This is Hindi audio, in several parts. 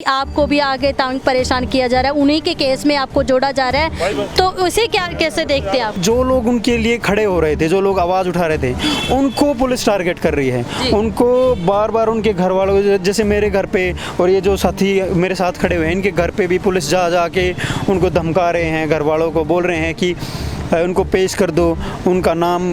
आपको भी आगे तंग परेशान किया जा रहा है, उन्हीं के केस में आपको जोड़ा जा रहा है, तो उसे क्या कैसे देखते हैं आप? जो लोग उनके लिए खड़े हो रहे थे, जो लोग आवाज़ उठा रहे थे, उनको पुलिस टारगेट कर रही है। उनको बार बार उनके घर वालों, जैसे मेरे घर पे और ये जो साथी मेरे साथ खड़े हुए हैं, इनके घर पे भी पुलिस जा के उनको धमका रहे हैं, घर वालों को बोल रहे हैं कि उनको पेश कर दो, उनका नाम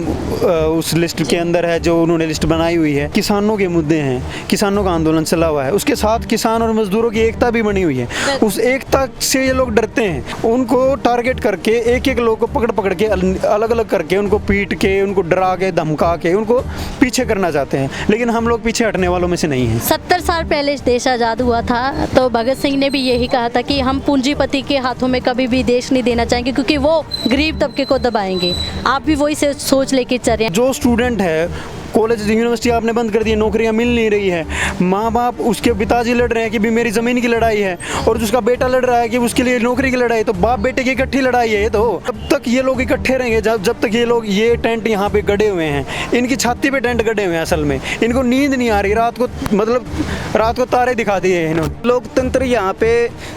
उस लिस्ट के अंदर है जो उन्होंने लिस्ट बनाई हुई है। किसानों के मुद्दे हैं, किसानों का आंदोलन चला हुआ है, उसके साथ किसान और मजदूरों की एकता भी बनी हुई है। उस एकता से ये लोग डरते हैं, उनको टारगेट करके एक एक लोग को पकड़ के अलग अलग करके उनको पीट के, उनको डरा के, धमका के उनको पीछे करना चाहते हैं, लेकिन हम लोग पीछे हटने वालों में से नहीं हैं। 70 साल पहले देश आज़ाद हुआ था तो भगत सिंह ने भी यही कहा था कि हम पूंजीपति के हाथों में कभी भी देश नहीं देना चाहेंगे, क्योंकि वो गरीब तबके को दबाएंगे। आप भी वही सोच लेके चल रहे हैं। जो स्टूडेंट है, कॉलेज यूनिवर्सिटी आपने बंद कर दी, नौकरियां मिल नहीं रही है, माँ बाप, उसके पिताजी लड़ रहे हैं कि भी मेरी ज़मीन की लड़ाई है, और उसका बेटा लड़ रहा है कि उसके लिए नौकरी की लड़ाई, तो बाप बेटे की इकट्ठी लड़ाई है। ये तो तब तक ये लोग इकट्ठे रहेंगे जब तक ये टेंट यहाँ पे गड़े हुए हैं, इनकी छाती पे टेंट गड़े हुए हैं। असल में इनको नींद नहीं आ रही रात को, मतलब रात को तारे दिखा दिए हैं इन्होंने। लोकतंत्र यहाँ पे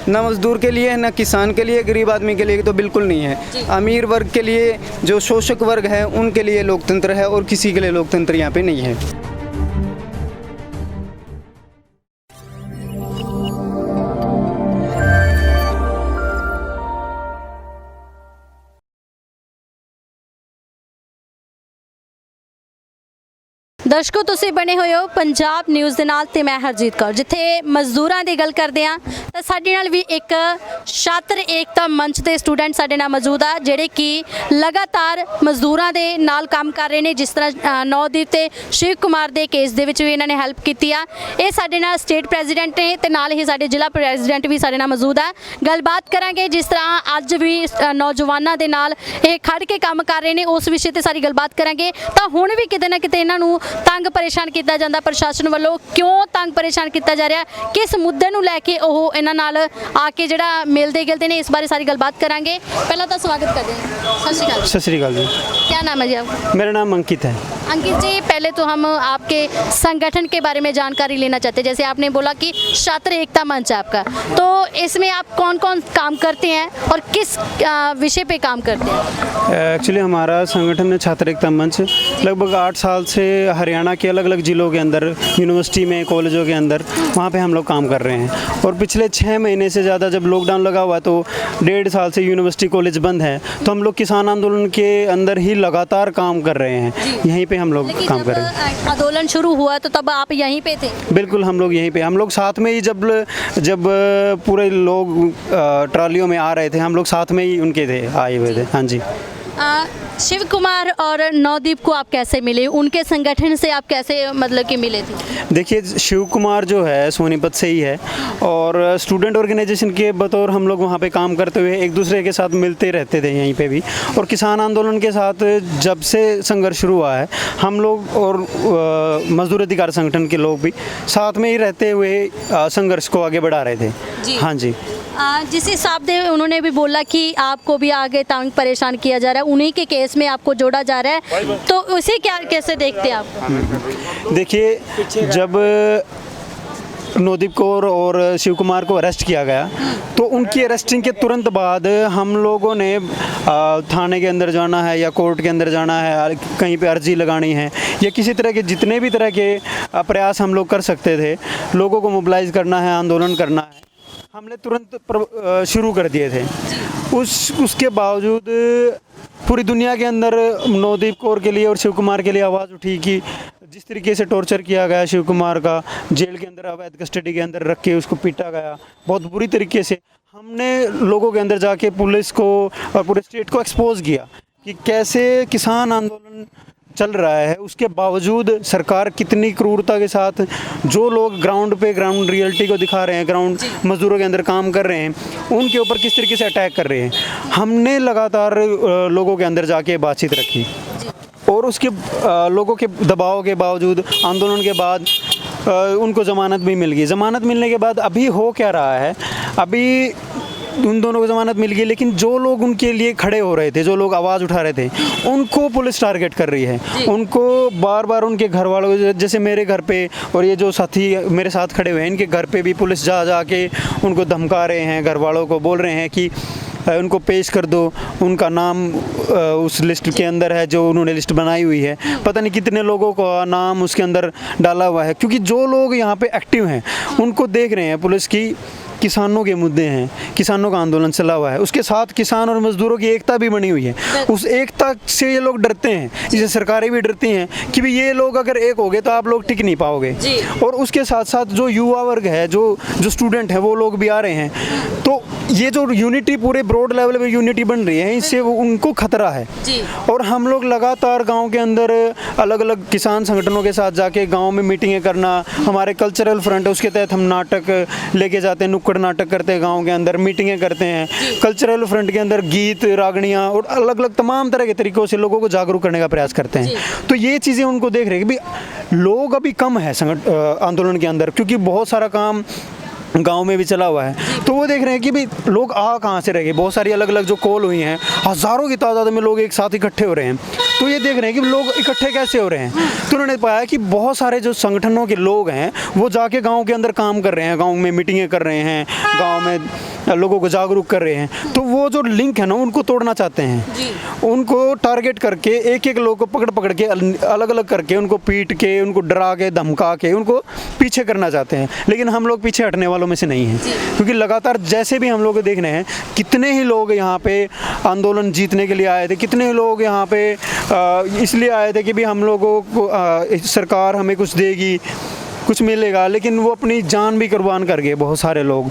न मजदूर के लिए है, न किसान के लिए, गरीब आदमी के लिए तो बिल्कुल नहीं है। अमीर वर्ग के लिए, जो शोषक वर्ग है, उनके लिए लोकतंत्र है, और किसी के लिए लोकतंत्र यहाँ पे नहीं है। ਦਰਸ਼ਕੋ ਤੁਸੀਂ ਬਣੇ ਹੋਏ ਹੋ ਪੰਜਾਬ ਨਿਊਜ਼ ਦੇ ਨਾਲ ਤੇ ਮੈਂ ਹਰਜੀਤ ਕੌਰ। ਜਿੱਥੇ ਮਜ਼ਦੂਰਾਂ ਦੀ ਗੱਲ ਕਰਦੇ ਆ ਤਾਂ ਸਾਡੇ ਨਾਲ ਵੀ ਇੱਕ ਛਾਤਰ ਏਕਤਾ ਮੰਚ ਦੇ ਸਟੂਡੈਂਟ ਸਾਡੇ ਨਾਲ ਮੌਜੂਦ ਆ, ਜਿਹੜੇ ਕਿ ਲਗਾਤਾਰ ਮਜ਼ਦੂਰਾਂ ਦੇ ਨਾਲ ਕੰਮ ਕਰ ਰਹੇ ਨੇ। ਜਿਸ ਤਰ੍ਹਾਂ ਨੌਦੀਪ ਤੇ ਸ਼ਿਵ ਕੁਮਾਰ ਦੇ ਕੇਸ ਦੇ ਵਿੱਚ ਵੀ ਇਹਨਾਂ ਨੇ ਹੈਲਪ ਕੀਤੀ ਆ। ਇਹ ਸਾਡੇ ਨਾਲ ਸਟੇਟ ਪ੍ਰੈਜ਼ੀਡੈਂਟ ਨੇ ਤੇ ਨਾਲ ਹੀ ਸਾਡੇ ਜ਼ਿਲ੍ਹਾ ਪ੍ਰੈਜ਼ੀਡੈਂਟ ਵੀ ਸਾਡੇ ਨਾਲ ਮੌਜੂਦ ਆ। ਗੱਲਬਾਤ ਕਰਾਂਗੇ ਜਿਸ ਤਰ੍ਹਾਂ ਅੱਜ ਵੀ ਨੌਜਵਾਨਾਂ ਦੇ ਨਾਲ ਇਹ ਖੜ ਕੇ ਕੰਮ ਕਰ ਰਹੇ ਨੇ, ਉਸ ਵਿਸ਼ੇ ਤੇ ਸਾਰੀ ਗੱਲਬਾਤ ਕਰਾਂਗੇ। ਤਾਂ ਹੁਣ ਵੀ ਕਿਤੇ ਨਾ ਕਿਤੇ ਇਹਨਾਂ ਨੂੰ ਤੰਗ ਪਰੇਸ਼ਾਨ ਕੀਤਾ ਜਾਂਦਾ ਪ੍ਰਸ਼ਾਸਨ ਵੱਲੋਂ, ਕਿਉਂ ਤੰਗ ਪਰੇਸ਼ਾਨ ਕੀਤਾ ਜਾ ਰਿਹਾ, ਕਿਸ ਮੁੱਦੇ ਨੂੰ ਲੈ ਕੇ ਉਹ ਇਹਨਾਂ ਨਾਲ ਆ ਕੇ ਜਿਹੜਾ ਮਿਲਦੇ ਗਿਲਦੇ ਨੇ, ਇਸ ਬਾਰੇ सारी गलबात करेंगे। पहला तो स्वागत करते हैं। सत श्री अकाल। सत श्री अकाल जी। क्या नाम है जी आपका? मेरा नाम अंकित है। अंकित जी, पहले तो हम आपके संगठन के बारे में जानकारी लेना चाहते हैं। जैसे आपने बोला कि छात्र एकता मंच है आपका, तो इसमें आप कौन कौन काम करते हैं और किस विषय पे काम करते हैं? एक्चुअली हमारा संगठन है छात्र एकता मंच। लगभग 8 साल से हरियाणा के अलग अलग ज़िलों के अंदर, यूनिवर्सिटी में, कॉलेजों के अंदर, वहाँ पे हम लोग काम कर रहे हैं। और पिछले 6 महीने से ज़्यादा, जब लॉकडाउन लगा हुआ तो 1.5 साल से यूनिवर्सिटी कॉलेज बंद है, तो हम लोग किसान आंदोलन के अंदर ही लगातार काम कर रहे हैं। यहीं पे हम लोग काम कर रहे हैं। आंदोलन शुरू हुआ तो तब आप यहीं पे थे? बिल्कुल, हम लोग यहीं पे, हम लोग साथ में ही, जब पूरे लोग ट्रॉलियों में आ रहे थे, हम लोग साथ में ही उनके थे, आए हुए थे। हाँ जी। शिव कुमार और नवदीप को आप कैसे मिले, उनके संगठन से आप कैसे मतलब कि मिले थे? देखिए, शिव कुमार जो है सोनीपत से ही है, और स्टूडेंट ऑर्गेनाइजेशन के बतौर हम लोग वहाँ पे काम करते हुए एक दूसरे के साथ मिलते रहते थे यहीं पे भी। और किसान आंदोलन के साथ जब से संघर्ष शुरू हुआ है, हम लोग और मजदूर अधिकार संगठन के लोग भी साथ में ही रहते हुए संघर्ष को आगे बढ़ा रहे थे। हाँ जी। जिस हिसाब से उन्होंने भी बोला कि आपको भी आगे तंग परेशान किया जा रहा है, उन्हीं के केस में आपको जोड़ा जा रहा है, तो उसे क्या कैसे देखते हैं आप? देखिए, जब नवदीप कौर और शिव कुमार को अरेस्ट किया गया, तो उनकी अरेस्टिंग के तुरंत बाद हम लोगों ने थाने के अंदर जाना है या कोर्ट के अंदर जाना है, कहीं पे अर्जी लगानी है, या किसी तरह के जितने भी तरह के प्रयास हम लोग कर सकते थे, लोगों को मोबिलाइज़ करना है, आंदोलन करना है, हमने तुरंत शुरू कर दिए थे। उसके बावजूद पूरी दुनिया के अंदर नवदीप कौर के लिए और शिव कुमार के लिए आवाज़ उठी कि जिस तरीके से टॉर्चर किया गया शिव कुमार का, जेल के अंदर अवैध कस्टडी के अंदर रख के उसको पीटा गया बहुत बुरी तरीके से। हमने लोगों के अंदर जाके पुलिस को और पूरे स्टेट को एक्सपोज किया कि कैसे किसान आंदोलन चल रहा है, उसके बावजूद सरकार कितनी क्रूरता के साथ जो लोग ग्राउंड पे, ग्राउंड रियलिटी को दिखा रहे हैं, ग्राउंड मजदूरों के अंदर काम कर रहे हैं, उनके ऊपर किस तरीके से अटैक कर रहे हैं। हमने लगातार लोगों के अंदर जाके बातचीत रखी, और उसके लोगों के दबाव के बावजूद आंदोलन के बाद उनको ज़मानत भी मिल गई। ज़मानत मिलने के बाद अभी हो क्या रहा है, अभी उन दोनों को ज़मानत मिल गई, लेकिन जो लोग उनके लिए खड़े हो रहे थे, जो लोग आवाज़ उठा रहे थे, उनको पुलिस टारगेट कर रही है। उनको बार बार उनके घर वालों, जैसे मेरे घर पे और ये जो साथी मेरे साथ खड़े हुए हैं, इनके घर पे भी पुलिस जा के उनको धमका रहे हैं, घर वालों को बोल रहे हैं कि उनको पेश कर दो, उनका नाम उस लिस्ट के अंदर है जो उन्होंने लिस्ट बनाई हुई है, पता नहीं कितने लोगों का नाम उसके अंदर डाला हुआ है। क्योंकि जो लोग यहाँ पे एक्टिव हैं उनको देख रहे हैं पुलिस की, किसानों के मुद्दे हैं, किसानों का आंदोलन चला हुआ है, उसके साथ किसान और मजदूरों की एकता भी बनी हुई है। उस एकता से ये लोग डरते हैं, इससे सरकारें भी डरती हैं कि भी ये लोग अगर एक हो गए तो आप लोग टिक नहीं पाओगे। और उसके साथ साथ जो युवा वर्ग है, जो स्टूडेंट है, वो लोग भी आ रहे हैं। तो ये जो यूनिटी पूरे ब्रॉड लेवल पे यूनिटी बन रही है, इससे उनको खतरा है। और हम लोग लगातार गांव के अंदर अलग अलग किसान संगठनों के साथ जाके गांव में मीटिंगें करना, हमारे कल्चरल फ्रंट है उसके तहत हम नाटक लेके जाते हैं, नुक्कड़ नाटक करते हैं, गांव के अंदर मीटिंगें करते हैं। कल्चरल फ्रंट के अंदर गीत, रागणियाँ और अलग अलग तमाम तरह के तरीक़ों से लोगों को जागरूक करने का प्रयास करते हैं। तो ये चीज़ें उनको देख रहे हैं कि भाई लोग अभी कम है आंदोलन के अंदर, क्योंकि बहुत सारा काम गांव में भी चला हुआ है। तो वो देख रहे हैं कि भाई लोग आ कहाँ से रह गए। बहुत सारी अलग अलग जो कॉल हुई हैं, हज़ारों की तादाद में लोग एक साथ इकट्ठे हो रहे हैं। तो ये देख रहे हैं कि लोग इकट्ठे कैसे हो रहे हैं। तो उन्होंने पाया कि बहुत सारे जो संगठनों के लोग हैं वो जाके गांव के अंदर काम कर रहे हैं, गांव में मीटिंगें कर रहे हैं, गांव में लोगों को जागरूक कर रहे हैं। तो वो जो लिंक है ना, उनको तोड़ना चाहते हैं। उनको टारगेट करके एक एक लोग को पकड़ के अलग अलग करके उनको पीट के, उनको डरा के, धमका के उनको पीछे करना चाहते हैं। लेकिन हम लोग पीछे हटने वालों में से नहीं हैं, क्योंकि लगातार जैसे भी हम लोग देख रहे हैं, कितने ही लोग यहाँ पे आंदोलन जीतने के लिए आए थे, कितने ही लोग यहाँ पे इसलिए आए थे कि भी हम लोगों को सरकार हमें कुछ देगी, कुछ मिलेगा, लेकिन वो अपनी जान भी कुर्बान कर गए। बहुत सारे लोग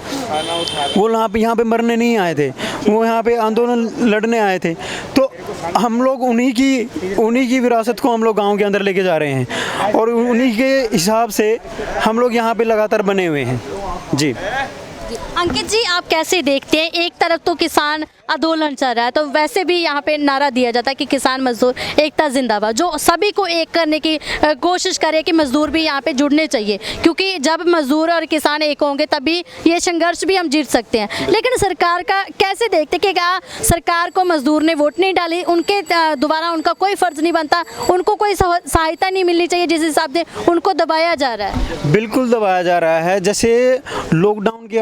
वो यहाँ पे मरने नहीं आए थे, वो यहाँ पे आंदोलन लड़ने आए थे। तो हम लोग उन्हीं की विरासत को हम लोग गांव के अंदर लेके जा रहे हैं और उन्हीं के हिसाब से हम लोग यहाँ पे लगातार बने हुए हैं। जी अंकित जी, आप कैसे देखते हैं, एक तरफ तो किसान आंदोलन चल रहा है, तो वैसे भी यहाँ पे नारा दिया जाता है कि किसान मजदूर एकता जिंदाबाद, जो सभी को एक करने की कोशिश करे कि मजदूर भी यहाँ पे जुड़ने चाहिए, क्योंकि जब मजदूर और किसान एक होंगे तभी ये संघर्ष भी हम जीत सकते हैं। लेकिन सरकार का कैसे देखते कि क्या सरकार को मजदूर ने वोट नहीं डाली, उनके दोबारा उनका कोई फर्ज नहीं बनता, उनको कोई सहायता नहीं मिलनी चाहिए, जिस हिसाब से उनको दबाया जा रहा है? बिल्कुल दबाया जा रहा है। जैसे लॉकडाउन के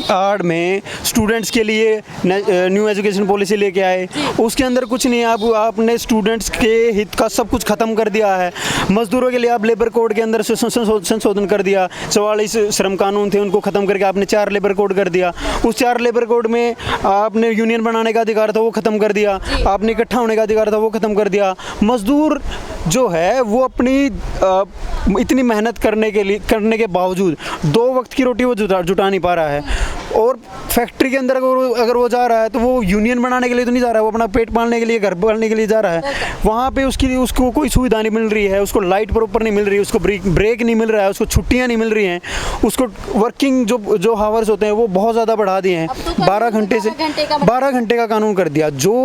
आड़ में स्टूडेंट्स के लिए न्यू एजुकेशन पॉलिसी लेके आए, उसके अंदर कुछ नहीं, आपने स्टूडेंट्स के हित का सब कुछ खत्म कर दिया है। मजदूरों के लिए आप लेबर कोड के अंदर संशोधन कर दिया, 44 श्रम कानून थे उनको खत्म करके आपने 4 लेबर कोड कर दिया। उस 4 लेबर कोड में आपने यूनियन बनाने का अधिकार था वो खत्म कर दिया, आपने इकट्ठा होने का अधिकार था वो खत्म कर दिया। मजदूर जो है वो अपनी इतनी मेहनत करने के बावजूद 2 वक्त की रोटी वो जुटा नहीं पा रहा है। और फैक्ट्री के अंदर अगर वो जा रहा है तो वो यूनियन बनाने के लिए तो नहीं जा रहा है, वो अपना पेट पालने के लिए, घर पालने के लिए जा रहा है। वहाँ पे उसको कोई सुविधा नहीं मिल रही है, उसको लाइट प्रॉपर नहीं मिल रही है, उसको ब्रेक नहीं मिल रहा है, उसको छुट्टियाँ नहीं मिल रही हैं, उसको वर्किंग जो हावर्स होते हैं वो बहुत ज़्यादा बढ़ा दिए हैं। 12 घंटे का कानून कर दिया। जो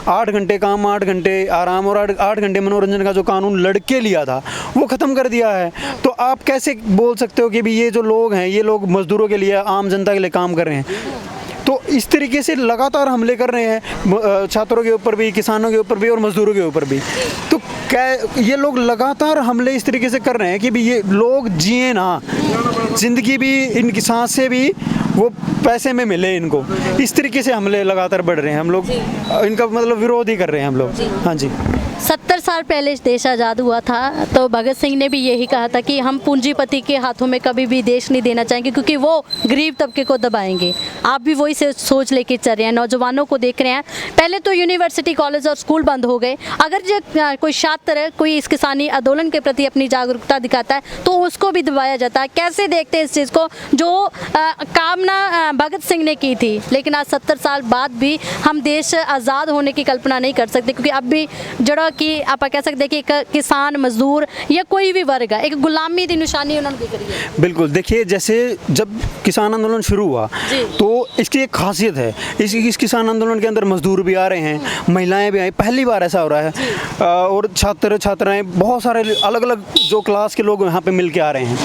8 घंटे काम, 8 घंटे आराम और 8 घंटे मनोरंजन का जो कानून लड़के लिया था वो ख़त्म कर दिया है। तो आप कैसे बोल सकते हो कि भी ये जो लोग हैं, ये लोग मज़दूरों के लिए, आम जनता के लिए काम कर रहे हैं? तो इस तरीके से लगातार हमले कर रहे हैं, छात्रों के ऊपर भी, किसानों के ऊपर भी और मज़दूरों के ऊपर भी। तो क्या ये लोग लगातार हमले इस तरीके से कर रहे हैं कि भी ये लोग जिए ना, ज़िंदगी भी इनकी सांस से भी वो पैसे में मिले इनको। इस तरीके से हमले लगातार बढ़ रहे हैं। हम लोग इनका मतलब विरोध ही कर रहे हैं हम लोग। हाँ जी। 70 साल पहले देश आज़ाद हुआ था तो भगत सिंह ने भी यही कहा था कि हम पूंजीपति के हाथों में कभी भी देश नहीं देना चाहेंगे, क्योंकि वो गरीब तबके को दबाएंगे। आप भी वही सोच लेके चल रहे हैं, नौजवानों को देख रहे हैं। पहले तो यूनिवर्सिटी, कॉलेज और स्कूल बंद हो गए। अगर जो कोई छात्र कोई इस किसानी आंदोलन के प्रति अपनी जागरूकता दिखाता है तो उसको भी दबाया जाता है। कैसे देखते हैं इस चीज़ को, जो कामना भगत सिंह ने की थी, लेकिन आज 70 साल बाद भी हम देश आज़ाद होने की कल्पना नहीं कर सकते, क्योंकि अब भी जड़ा कि आप कह सकते हैं कि एक किसान, मजदूर या कोई भी वर्ग है, एक गुलामी की निशानी उन्होंने दिख रही है। बिल्कुल। देखिए, जैसे जब किसान आंदोलन शुरू हुआ तो इसकी एक खासियत है, इस किसान आंदोलन के अंदर मजदूर भी आ रहे हैं, महिलाएं भी आई, पहली बार ऐसा हो रहा है, और छात्र छात्राएं, बहुत सारे अलग अलग जो क्लास के लोग यहाँ पे मिल के आ रहे हैं।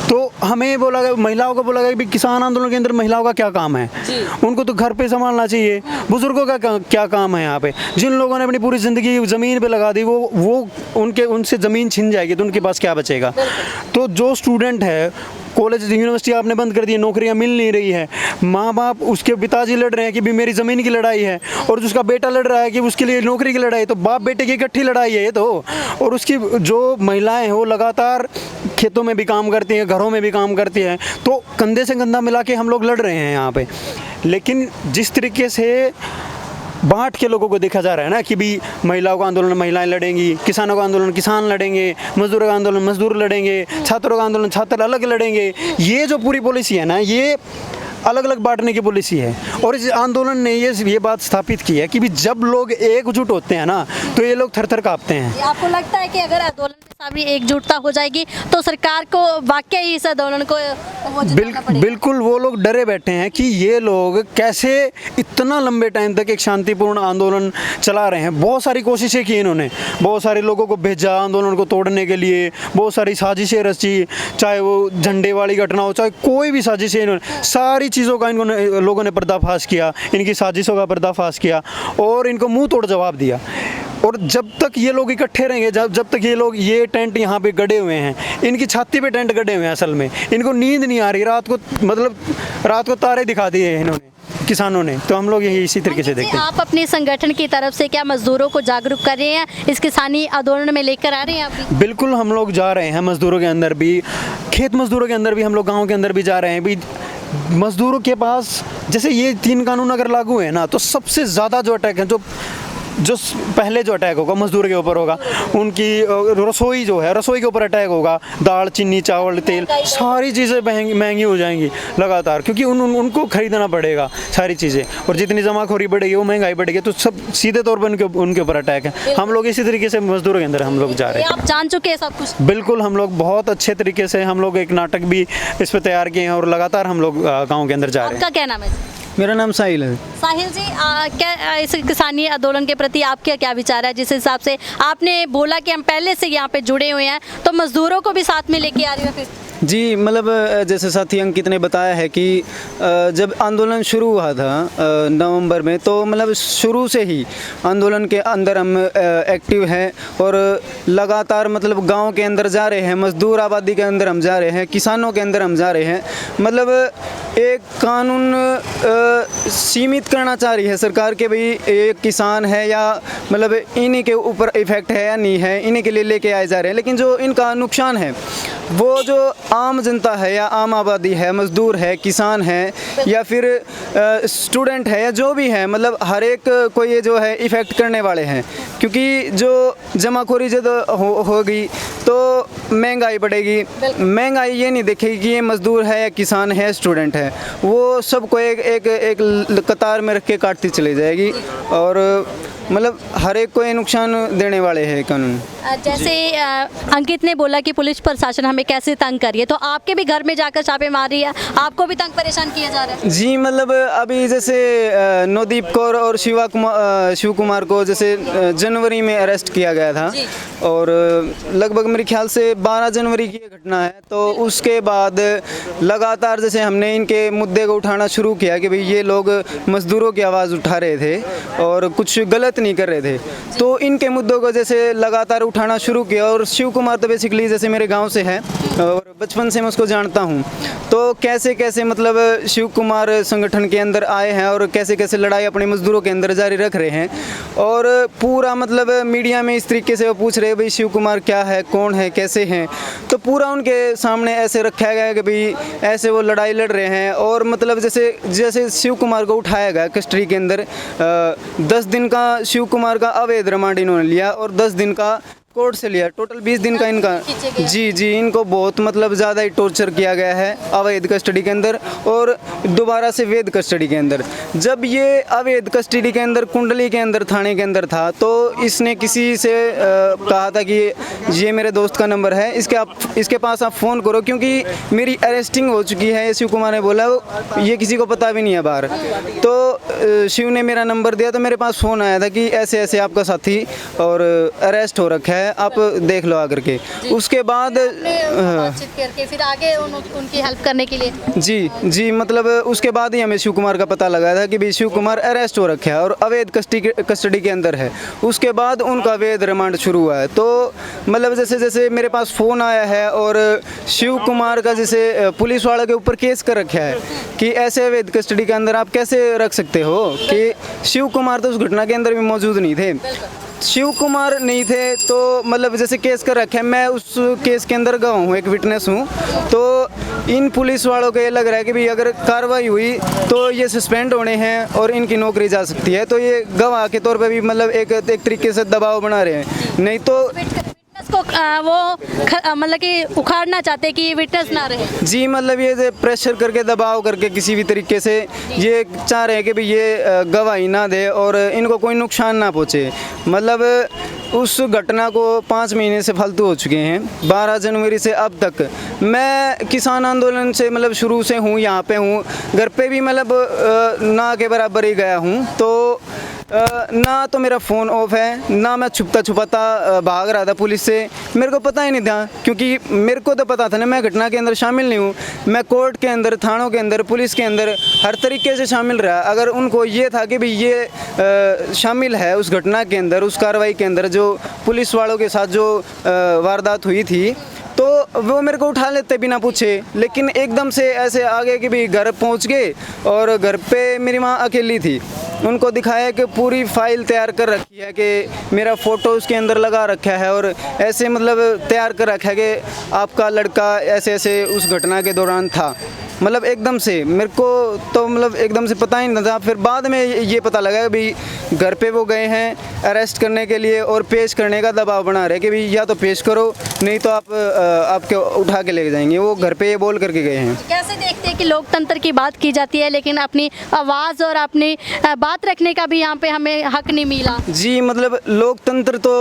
तो हमें बोला गया, महिलाओं को बोला गया कि किसान आंदोलन के अंदर महिलाओं का क्या काम है, उनको तो घर पे संभालना चाहिए, बुजुर्गों का क्या काम है यहाँ पे। जिन लोगों ने अपनी पूरी ज़िंदगी ज़मीन पे लगा दी वो उनसे ज़मीन छिन जाएगी तो उनके पास क्या बचेगा। तो जो स्टूडेंट है, कॉलेज यूनिवर्सिटी आपने बंद कर दी है, नौकरियां मिल नहीं रही है, माँ बाप उसके पिताजी लड़ रहे हैं कि भी मेरी ज़मीन की लड़ाई है, और उसका बेटा लड़ रहा है कि उसके लिए नौकरी की लड़ाई, तो बाप बेटे की इकट्ठी लड़ाई है ये तो। और उसकी जो महिलाएं हैं वो लगातार खेतों में भी काम करती हैं, घरों में भी काम करती हैं, तो कंधे से कंधा मिला के हम लोग लड़ रहे हैं यहाँ पे। लेकिन जिस तरीके से बांट के लोगों को देखा जा रहा है ना कि भी महिलाओं का आंदोलन महिलाएं लड़ेंगी, किसानों का आंदोलन किसान लड़ेंगे, मजदूरों का आंदोलन मजदूर लड़ेंगे, छात्रों का आंदोलन छात्र अलग लड़ेंगे, ये जो पूरी पॉलिसी है ना, ये अलग अलग बांटने की पॉलिसी है। और इस आंदोलन ने ये बात स्थापित की है कि भी जब लोग एकजुट होते हैं ना तो ये लोग थर थर कांपते हैं। आपको लगता है कि अगर आंदोलन के सामने एकजुटता हो जाएगी तो सरकार को वाकई इस आंदोलन को वो जिताना पड़ेगा? बिल्कुल, वो लोग डरे बैठे हैं कि ये लोग कैसे इतना लंबे टाइम तक एक शांतिपूर्ण आंदोलन चला रहे हैं। बहुत सारी कोशिशें की इन्होंने, बहुत सारे लोगों को भेजा आंदोलन को तोड़ने के लिए, बहुत सारी साजिशें रची, चाहे वो झंडे वाली घटना हो, चाहे कोई भी साजिशें, इन्होंने सारी चीज़ों का लोगों ने पर्दाफाश किया, इनकी साजिशों का पर्दाफाश किया और इनको मुंह तोड़ जवाब दिया। और जब तक ये लोग इकट्ठे रहेंगे, जब तक ये टेंट यहाँ पे गड़े हुए हैं, इनकी छाती पे टेंट गड़े हुए हैं, असल में इनको नींद नहीं आ रही रात को, मतलब रात को तारे दिखा दिए हैं इन्होंने, किसानों ने। तो हम लोग यही इसी तरीके से देखते हैं। आप अपने संगठन की तरफ से क्या मजदूरों को जागरूक कर रहे हैं, इस किसानी आंदोलन में लेकर आ रहे हैं आप? बिल्कुल, हम लोग जा रहे हैं मजदूरों के अंदर भी, खेत मजदूरों के अंदर भी, हम लोग गाँव के अंदर भी जा रहे हैं भी। मजदूरों के पास जैसे ये 3 कानून अगर लागू है ना, तो सबसे ज़्यादा जो अटैक है, जो पहले जो अटैक होगा मजदूर के ऊपर होगा, उनकी रसोई जो है, रसोई के ऊपर अटैक होगा। दाल, चीनी, चावल, तेल, सारी चीज़ें महंगी हो जाएंगी लगातार, क्योंकि उनको खरीदना पड़ेगा सारी चीज़ें, और जितनी जमाखोरी बढ़ेगी वो महंगाई बढ़ेगी, तो सब सीधे तौर पर उनके ऊपर अटैक है। हम लोग इसी तरीके से मजदूरों के अंदर हम लोग जा रहे हैं। आप जान चुके हैं सब कुछ? बिल्कुल, हम लोग बहुत अच्छे तरीके से, हम लोग एक नाटक भी इस पर तैयार किए हैं और लगातार हम लोग गाँव के अंदर जा रहे हैं। आपका क्या नाम है? मेरा नाम साहिल है। साहिल जी, क्या इस किसानी आंदोलन के प्रति आपका क्या विचार है? जिस हिसाब से आपने बोला कि हम पहले से यहाँ पे जुड़े हुए हैं, तो मजदूरों को भी साथ में लेके आ रही हो फिर? जी, मतलब जैसे साथी अंकित ने बताया है कि जब आंदोलन शुरू हुआ था नवंबर में, तो मतलब शुरू से ही आंदोलन के अंदर हम एक्टिव हैं और लगातार मतलब गांव के अंदर जा रहे हैं, मजदूर आबादी के अंदर हम जा रहे हैं, किसानों के अंदर हम जा रहे हैं। मतलब एक कानून सीमित करना चाह रही है सरकार के भाई एक किसान है या मतलब इन्हीं के ऊपर इफेक्ट है या नहीं है, इन्हीं के लिए लेके आए जा रहे हैं। लेकिन जो इनका नुकसान है वो जो आम जनता है या आम आबादी है, मजदूर है, किसान है या फिर स्टूडेंट है या जो भी है, मतलब हर एक को ये जो है इफ़ेक्ट करने वाले हैं। क्योंकि जो जमाखोरी जब होगी तो महंगाई बढ़ेगी। महंगाई ये नहीं देखेगी कि ये मजदूर है या किसान है, स्टूडेंट है, वो सबको एक कतार में रख के काटती चली जाएगी और मतलब हर एक को ये नुकसान देने वाले हैं कानून। जैसे अंकित ने बोला कि पुलिस प्रशासन हमें कैसे तंग करिए, तो आपके भी घर में जाकर छापे मार रही है, आपको भी तंग परेशान किया जा रहा है? जी, मतलब अभी जैसे नवदीप कौर और शिव कुमार को जैसे जनवरी में अरेस्ट किया गया था और लगभग मेरे ख्याल से 12 जनवरी की ये घटना है। तो उसके बाद लगातार जैसे हमने इनके मुद्दे को उठाना शुरू किया कि भाई ये लोग मजदूरों की आवाज़ उठा रहे थे और कुछ गलत नहीं कर रहे थे, तो इनके मुद्दों को जैसे लगातार उठाना शुरू किया। और शिव कुमार तो बेसिकली जैसे मेरे गांव से है और बचपन से मैं उसको जानता हूं, तो कैसे कैसे मतलब शिव कुमार संगठन के अंदर आए हैं और कैसे कैसे लड़ाई अपने मजदूरों के अंदर जारी रख रहे हैं। और पूरा मतलब मीडिया में इस तरीके से वो पूछ रहे हैं भाई शिव कुमार क्या है, कौन है, कैसे हैं, तो पूरा उनके सामने ऐसे रखा गया कि भाई ऐसे वो लड़ाई लड़ रहे हैं। और मतलब जैसे शिव कुमार को उठाया गया कस्टडी के अंदर, 10 दिन का शिव कुमार का अवैध रिमांड इन्होंने लिया और 10 दिन का कोर्ट से लिया, टोटल 20 दिन का इनका। जी, इनको बहुत मतलब ज़्यादा ही टॉर्चर किया गया है अवैध कस्टडी के अंदर और दोबारा से वैध कस्टडी के अंदर। जब ये अवैध कस्टडी के अंदर कुंडली के अंदर थाने के अंदर था, तो इसने किसी से कहा था कि ये मेरे दोस्त का नंबर है, इसके पास आप फ़ोन करो क्योंकि मेरी अरेस्टिंग हो चुकी है। शिव कुमार ने बोला ये किसी को पता भी नहीं है बाहर। तो शिव ने मेरा नंबर दिया, तो मेरे पास फ़ोन आया था कि ऐसे ऐसे आपका साथी और अरेस्ट हो रखा है है, आप देख लो आकर के। उसके बाद बातचीत करके फिर आगे उनकी हेल्प करने के लिए जी मतलब उसके बाद ही हमें शिव कुमार का पता लगा था कि भाई शिव कुमार अरेस्ट हो रखा है और अवैध कस्टडी के अंदर है। उसके बाद उनका अवैध रिमांड शुरू हुआ है। तो मतलब जैसे जैसे मेरे पास फ़ोन आया है और शिव कुमार का जैसे पुलिस वालों के ऊपर केस कर रखा है कि ऐसे अवैध कस्टडी के अंदर आप कैसे रख सकते हो, कि शिव कुमार तो उस घटना के अंदर भी मौजूद नहीं थे। शिव कुमार नहीं थे तो मतलब जैसे केस कर रखे हैं, मैं उस केस के अंदर गवाह हूँ, एक विटनेस हूँ। तो इन पुलिस वालों को ये लग रहा है कि भाई अगर कार्रवाई हुई तो ये सस्पेंड होने हैं और इनकी नौकरी जा सकती है। तो ये गवाह के तौर पे भी मतलब एक तरीके से दबाव बना रहे हैं, नहीं तो विटनेस को मतलब कि उखाड़ना चाहते कि विटनेस ना रहे। जी मतलब ये प्रेशर करके दबाव करके किसी भी तरीके से ये चाह रहे हैं कि भाई ये गवाही ना दे और इनको कोई नुकसान ना पहुँचे। मतलब उस घटना को 5 महीने से फालतू हो चुके हैं। 12 जनवरी से अब तक मैं किसान आंदोलन से मतलब शुरू से हूँ, यहाँ पे हूँ, घर पे भी मतलब ना के बराबर ही गया हूँ। तो ना तो मेरा फ़ोन ऑफ है, ना मैं छुपता छुपाता भाग रहा था पुलिस से। मेरे को पता ही नहीं था, क्योंकि मेरे को तो पता था ना मैं घटना के अंदर शामिल नहीं हूँ। मैं कोर्ट के अंदर, थानों के अंदर, पुलिस के अंदर हर तरीके से शामिल रहा। अगर उनको ये था कि भाई ये शामिल है उस घटना के अंदर, उस कार्रवाई के अंदर जो पुलिस वालों के साथ जो वारदात हुई थी, तो वो मेरे को उठा लेते बिना पूछे। लेकिन एकदम से ऐसे आ गए कि भाई घर पहुंच गए और घर पे मेरी माँ अकेली थी। उनको दिखाया कि पूरी फाइल तैयार कर रखी है, कि मेरा फ़ोटो उसके अंदर लगा रखा है और ऐसे मतलब तैयार कर रखा है कि आपका लड़का ऐसे ऐसे उस घटना के दौरान था। मतलब एकदम से मेरे को तो मतलब एकदम से पता ही नहीं था। फिर बाद में ये पता लगा कि भाई घर पे वो गए हैं अरेस्ट करने के लिए और पेश करने का दबाव बना रहे कि भाई या तो पेश करो, नहीं तो आपके उठा के ले जाएंगे। वो घर पे ये बोल करके गए हैं। कैसे देखते हैं कि लोकतंत्र की बात की जाती है लेकिन अपनी आवाज़ और अपनी बात रखने का भी यहाँ पे हमें हक नहीं मिला। जी मतलब लोकतंत्र तो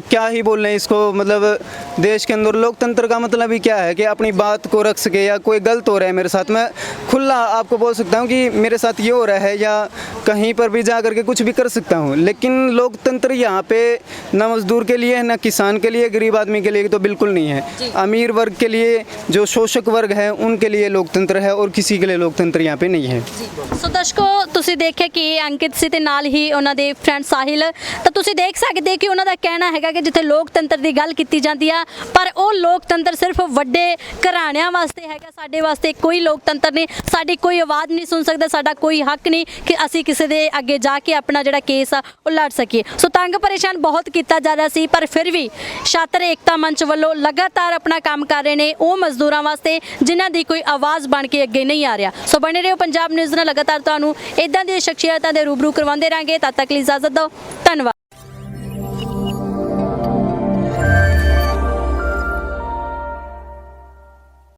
क्या ही बोल रहे हैं इसको। मतलब देश के अंदर लोकतंत्र का मतलब ही क्या है कि अपनी बात को रख सके, या कोई गलत हो रहा है मेरे साथ, मैं खुला आपको बोल सकता हूँ कि मेरे साथ ये हो रहा है, या कहीं पर भी जा करके कुछ भी कर सकता हूँ। लेकिन लोकतंत्र यहाँ पे ना मजदूर के लिए, ना किसान के लिए, गरीब आदमी के लिए तो बिल्कुल नहीं है। अमीर वर्ग के लिए, जो शोषक वर्ग है, उनके लिए लोकतंत्र है और किसी के लिए लोकतंत्र यहाँ पे नहीं है। ਸੋ ਦਰਸ਼ਕੋ ਤੁਸੀਂ ਦੇਖਿਆ ਕਿ ਅੰਕਿਤ ਸੀ ਤੇ ਨਾਲ ਹੀ ਉਹਨਾਂ ਦੇ ਫਰੈਂਡ ਸਾਹਿਲ, ਤਾਂ ਤੁਸੀਂ ਦੇਖ ਸਕਦੇ ਕਿ ਉਹਨਾਂ ਦਾ ਕਹਿਣਾ ਹੈਗਾ ਕਿ ਜਿੱਥੇ ਲੋਕਤੰਤਰ ਦੀ ਗੱਲ ਕੀਤੀ ਜਾਂਦੀ ਆ ਪਰ ਉਹ ਲੋਕਤੰਤਰ ਸਿਰਫ ਵੱਡੇ ਘਰਾਣਿਆਂ ਵਾਸਤੇ ਹੈਗਾ, ਸਾਡੇ ਵਾਸਤੇ ਕੋਈ ਲੋਕਤੰਤਰ ਨਹੀਂ, ਸਾਡੀ ਕੋਈ ਆਵਾਜ਼ ਨਹੀਂ ਸੁਣ ਸਕਦਾ, ਸਾਡਾ ਕੋਈ ਹੱਕ ਨਹੀਂ ਕਿ ਅਸੀਂ ਕਿਸੇ ਦੇ ਅੱਗੇ ਜਾ ਕੇ ਆਪਣਾ ਜਿਹੜਾ ਕੇਸ ਆ ਉਹ ਲੜ ਸਕੀਏ। ਸੋ ਤੰਗ ਪਰੇਸ਼ਾਨ ਬਹੁਤ ਕੀਤਾ ਜਾ ਰਿਹਾ ਸੀ, ਪਰ ਫਿਰ ਵੀ ਛਾਤਰ ਏਕਤਾ ਮੰਚ ਵੱਲੋਂ ਲਗਾਤਾਰ ਆਪਣਾ ਕੰਮ ਕਰ ਰਹੇ ਨੇ ਉਹ ਮਜ਼ਦੂਰਾਂ ਵਾਸਤੇ ਜਿਨ੍ਹਾਂ ਦੀ ਕੋਈ ਆਵਾਜ਼ ਬਣ ਕੇ ਅੱਗੇ ਨਹੀਂ ਆ ਰਿਹਾ। ਸੋ ਬਣੇ ਰਹੋ ਪੰਜਾਬ ਨਿਊਜ਼ ਨਾਲ, ਲਗਾਤਾਰ ਤੁਹਾਨੂੰ ਇਦਾਂ ਦੀਆਂ ਸ਼ਖਸੀਅਤਾਂ ਦੇ ਰੂਬਰੂ ਕਰਵਾਉਂਦੇ ਰਾਂਗੇ। ਤਦ ਤੱਕ ਲਈ ਇਜਾਜ਼ਤ ਦਿਓ, ਧੰਨਵਾਦ।